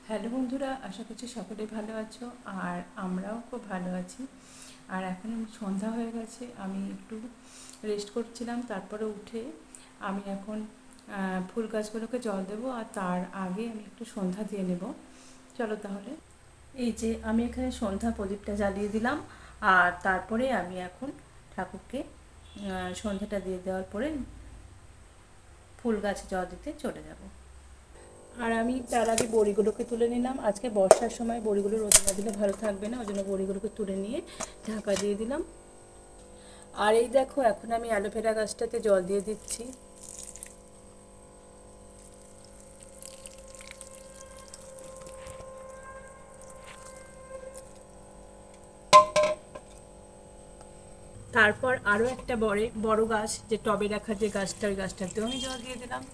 Hello বন্ধুরা, আশা করছি সকলে ভালো আছো। আর আমরাও খুব ভালো আছি। আর এখন সন্ধ্যা হয়ে গেছে, আমি একটু রেস্ট করছিলাম। তারপরে উঠে আমি এখন ফুল গাছগুলোকে জল দেবো, আর তার আগে আমি একটু সন্ধ্যা দিয়ে নেব। চলো তাহলে। এই যে আমি এখানে সন্ধ্যা প্রদীপটা জ্বালিয়ে দিলাম, আর তারপরে আমি এখন ঠাকুরকে সন্ধ্যাটা দিয়ে দেওয়ার পরে ফুল গাছে জল দিতে চলে যাব। আর আমি তার আগে বড়িগুলোকে তুলে নিলাম। আজকে বর্ষার সময় বড়িগুলো রোদে না দিলে ভালো থাকবে না, ওই জন্য বড়িগুলোকে তুলে নিয়ে ঢাকা দিয়ে দিলাম। আর এই দেখো, এখন আমি অ্যালোভেরা গাছটাতে জল দিয়ে দিচ্ছি। তারপর আরও একটা বড় গাছ, যে টবে রাখা যে গাছটা, ওই গাছটাতেও আমি জল দিয়ে দিলাম।